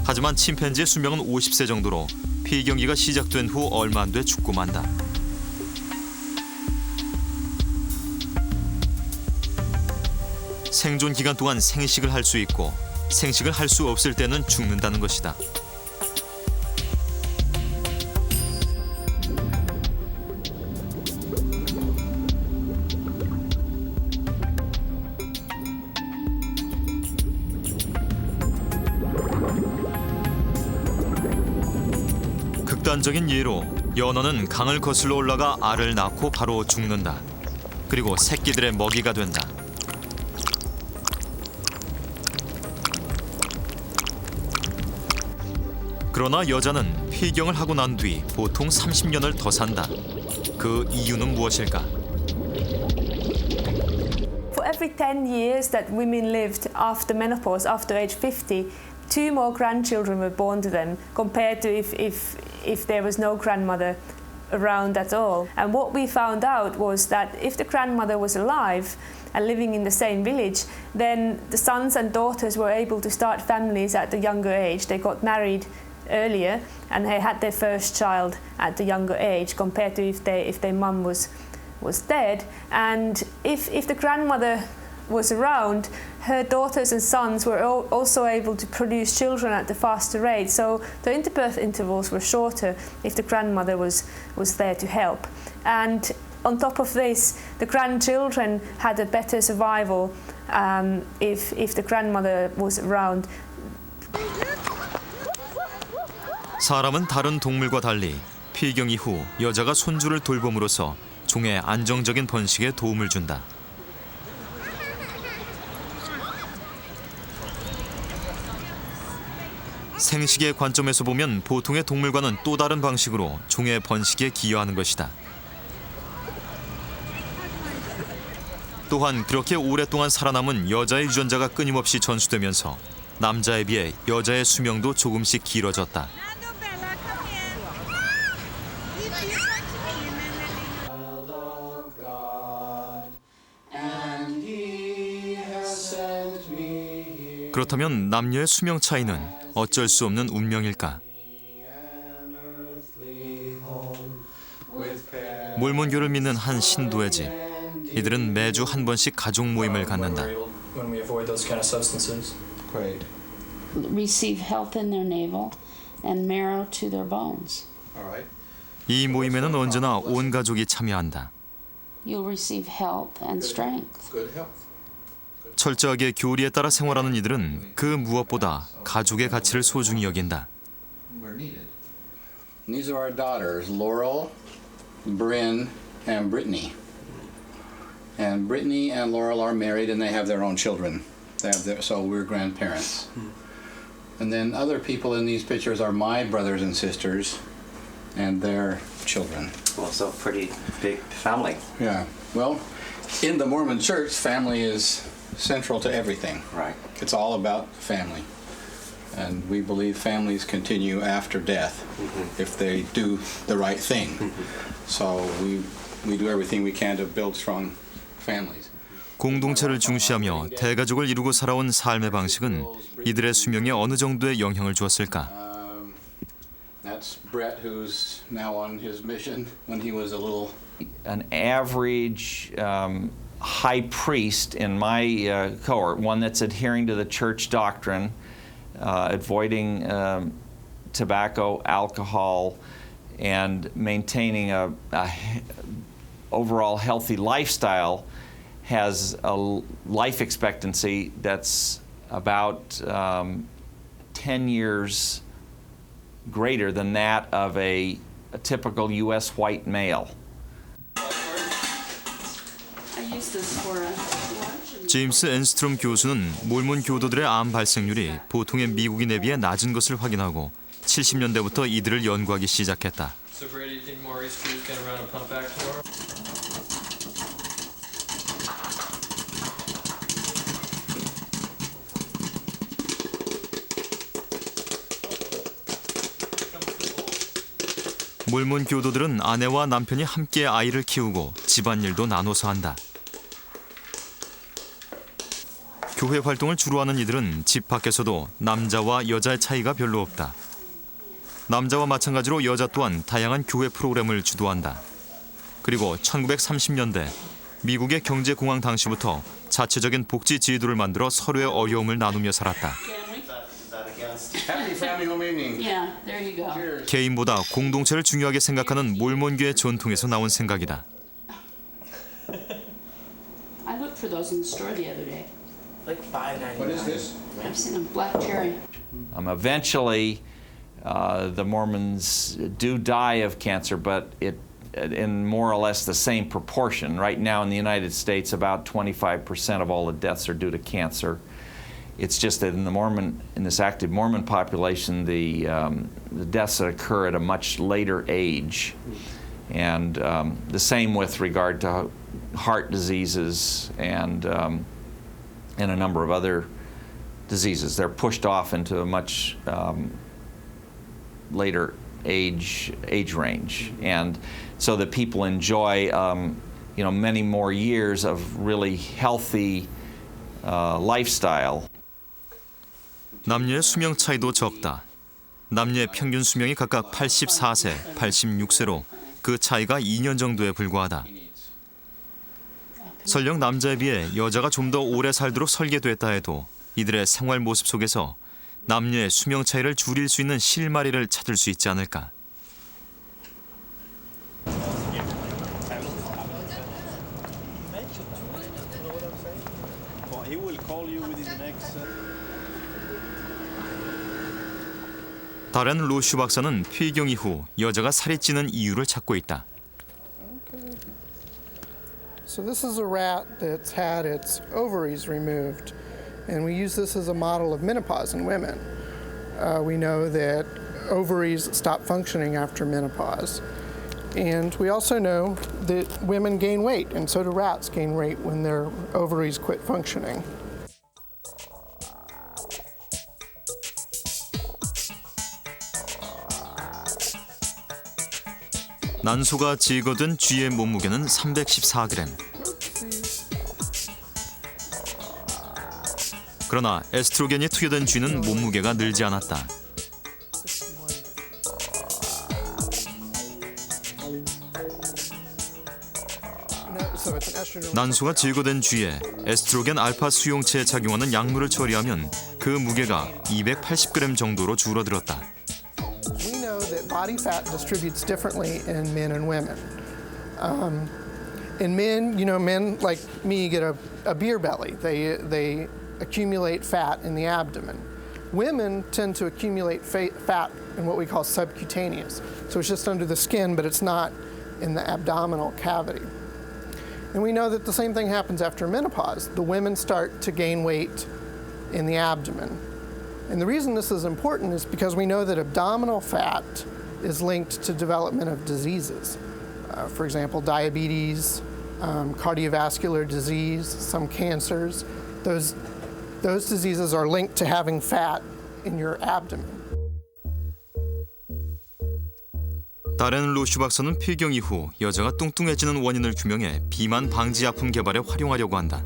Speaker 1: 하지만 침팬지의 수명은 50세 정도로 폐경기가 시작된 후 얼마 안 돼 죽고 만다. 생존 기간 동안 생식을 할 수 있고 생식을 할 수 없을 때는 죽는다는 것이다. 극단적인 예로 연어는 강을 거슬러 올라가 알을 낳고 바로 죽는다. 그리고 새끼들의 먹이가 된다. 그러나 여자는 폐경을 하고 난 뒤 보통 30년을 더 산다. 그 이유는 무엇일까?
Speaker 4: For every 10 years that women lived after menopause, after age 50, 2 more grandchildren were born to them compared to if there was no grandmother around at all. And what we found out was that if the grandmother was alive and living in the same village, then the sons and daughters were able to start families at a younger age. They got married earlier and they had their first child at a younger age compared to if their mum was dead. And if the grandmother was around, her daughters and sons were also able to produce children at a faster rate. So the interbirth intervals were shorter if the grandmother was there to help. And on top of this, the grandchildren had a better survival if the grandmother was around.
Speaker 1: 사람은 다른 동물과 달리 폐경 이후 여자가 손주를 돌봄으로써 종의 안정적인 번식에 도움을 준다. 생식의 관점에서 보면 보통의 동물과는 또 다른 방식으로 종의 번식에 기여하는 것이다. 또한 그렇게 오랫동안 살아남은 여자의 유전자가 끊임없이 전수되면서 남자에 비해 여자의 수명도 조금씩 길어졌다. 그렇다면 남녀의 수명 차이는 어쩔 수 없는 운명일까? 몰몬교를 믿는 한 신도의 집. 이들은 매주 한 번씩 가족 모임을 갖는다.
Speaker 16: Receive health in their navel and marrow to their bones.
Speaker 1: 이 모임에는 언제나 온 가족이 참여한다.
Speaker 16: You'll receive health and strength.
Speaker 1: 철저하게 교리에 따라 생활하는 이들은 그 무엇보다 가족의 가치를 소중히 여긴다.
Speaker 17: These are our daughters, Laurel, Bryn, and Brittany. And Brittany and Laurel are married and they have their own children. So we're grandparents. And then other people in these pictures are my brothers and sisters and their children.
Speaker 18: Well, so a pretty big family.
Speaker 17: Yeah. Well, in the Mormon Church, family is central to everything.
Speaker 18: Right.
Speaker 17: It's all about family. And we believe families continue after death if they do the right thing. So we do everything we can to build strong families.
Speaker 1: 공동체를 중시하며 대가족을 이루고 살아온 삶의 방식은 이들의 수명에 어느 정도의 영향을 주었을까?
Speaker 17: That's Brett, who's now on his mission when he was a little.
Speaker 19: An average high priest in my cohort, one that's adhering to the church doctrine, avoiding tobacco, alcohol, and maintaining a overall healthy lifestyle, has a life expectancy that's about 10 years greater than that of a typical U.S. white male.
Speaker 1: 제임스 앤스트롬 교수는 몰몬 교도들의 암 발생률이 보통의 미국인에 비해 낮은 것을 확인하고 70년대부터 이들을 연구하기 시작했다. 몰몬 교도들은 아내와 남편이 함께 아이를 키우고 집안일도 나눠서 한다. 교회 활동을 주로 하는 이들은 집 밖에서도 남자와 여자의 차이가 별로 없다. 남자와 마찬가지로 여자 또한 다양한 교회 프로그램을 주도한다. 그리고 1930년대 미국의 경제공황 당시부터 자체적인 복지 제도를 만들어 서로의 어려움을 나누며 살았다.
Speaker 17: Happy family home evening.
Speaker 16: Yeah, there you go.
Speaker 1: 개인보다 공동체를 중요하게 생각하는 몰몬교의 전통에서 나온 생각이다.
Speaker 16: I looked for those in the store the other day.
Speaker 18: Like $5.99.
Speaker 17: What is this?
Speaker 16: I've seen them black cherry.
Speaker 19: Eventually, the Mormons do die of cancer, but in more or less the same proportion. Right now in the United States, about 25% of all the deaths are due to cancer. It's just that in this active Mormon population, the deaths that occur at a much later age, and the same with regard to heart diseases and a number of other diseases. They're pushed off into a much later age range, and so that people enjoy many more years of really healthy lifestyle.
Speaker 1: 남녀의 수명 차이도 적다. 남녀의 평균 수명이 각각 84세, 86세로 그 차이가 2년 정도에 불과하다. 설령 남자에 비해 여자가 좀 더 오래 살도록 설계됐다 해도 이들의 생활 모습 속에서 남녀의 수명 차이를 줄일 수 있는 실마리를 찾을 수 있지 않을까. 다른 로슈 박사는 폐경 이후 여자가 살이 찌는 이유를 찾고 있다.
Speaker 20: So this is a rat that's had its ovaries removed, and we use this as a model of menopause in women. We know that ovaries stop functioning after menopause. And we also know that women gain weight, and so do rats gain weight when their ovaries quit functioning.
Speaker 1: 난소가 제거된 쥐의 몸무게는 314g. 그러나 에스트로겐이 투여된 쥐는 몸무게가 늘지 않았다. 난소가 제거된 쥐에 에스트로겐 알파 수용체에 작용하는 약물을 처리하면 그 무게가 280g 정도로 줄어들었다.
Speaker 20: We know that body fat distributes differently in men and women. In men, men like me get a beer belly. They accumulate fat in the abdomen. Women tend to accumulate fat in what we call subcutaneous. So it's just under the skin, but it's not in the abdominal cavity. And we know that the same thing happens after menopause. The women start to gain weight in the abdomen. And the reason this is important is because we know that abdominal fat is linked to development of diseases. For example, diabetes, cardiovascular disease, some cancers. Those diseases are linked to having fat in your abdomen.
Speaker 1: 다른 로슈 박사는 폐경 이후 여자가 뚱뚱해지는 원인을 규명해 비만 방지 약품 개발에 활용하려고 한다.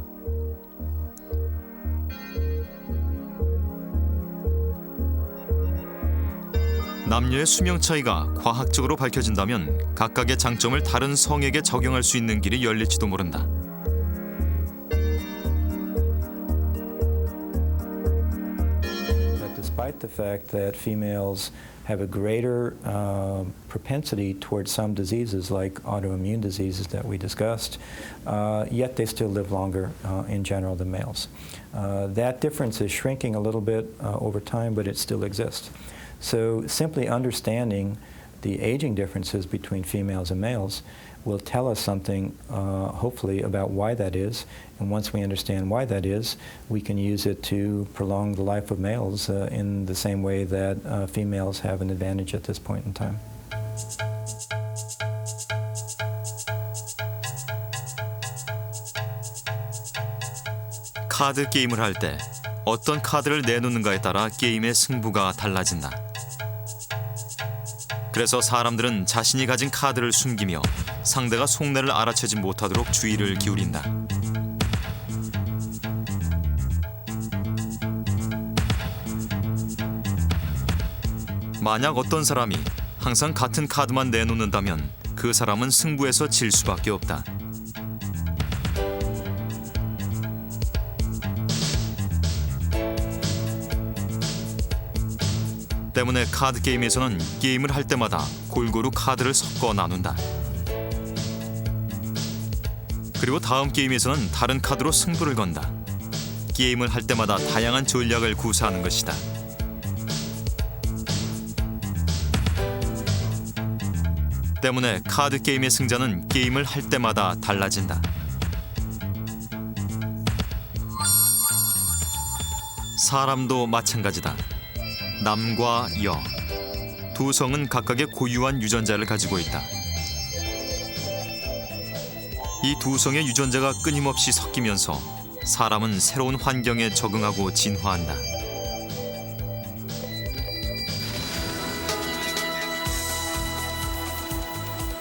Speaker 1: 남녀의 수명 차이가 과학적으로 밝혀진다면 각각의 장점을 다른 성에게 적용할 수 있는 길이 열릴지도 모른다.
Speaker 21: Despite the fact that females have a greater propensity towards some diseases like autoimmune diseases that we discussed, yet they still live longer in general than males. That difference is shrinking a little bit over time, but it still exists. So simply understanding the aging differences between females and males will tell us something, hopefully, about why that is. And once we understand why that is, we can use it to prolong the life of males in the same way that females have an advantage at this point in time.
Speaker 1: 카드 게임을 할 때 어떤 카드를 내놓는가에 따라 게임의 승부가 달라진다. 그래서 사람들은 자신이 가진 카드를 숨기며 상대가 속내를 알아채지 못하도록 주의를 기울인다. 만약 어떤 사람이 항상 같은 카드만 내놓는다면 그 사람은 승부에서 질 수밖에 없다. 때문에 카드 게임에서는 게임을 할 때마다 골고루 카드를 섞어 나눈다. 그리고 다음 게임에서는 다른 카드로 승부를 건다. 게임을 할 때마다 다양한 전략을 구사하는 것이다. 때문에 카드 게임의 승자는 게임을 할 때마다 달라진다. 사람도 마찬가지다. 남과 여, 두 성은 각각의 고유한 유전자를 가지고 있다. 이 두 성의 유전자가 끊임없이 섞이면서 사람은 새로운 환경에 적응하고 진화한다.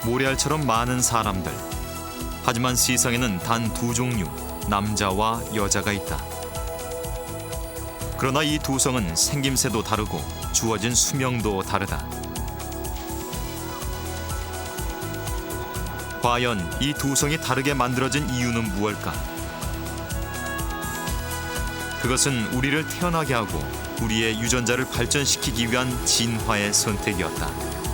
Speaker 1: 모래알처럼 많은 사람들. 하지만 세상에는 단 두 종류, 남자와 여자가 있다. 그러나 이 두 성은 생김새도 다르고 주어진 수명도 다르다. 과연 이 두 성이 다르게 만들어진 이유는 무엇일까? 그것은 우리를 태어나게 하고 우리의 유전자를 발전시키기 위한 진화의 선택이었다.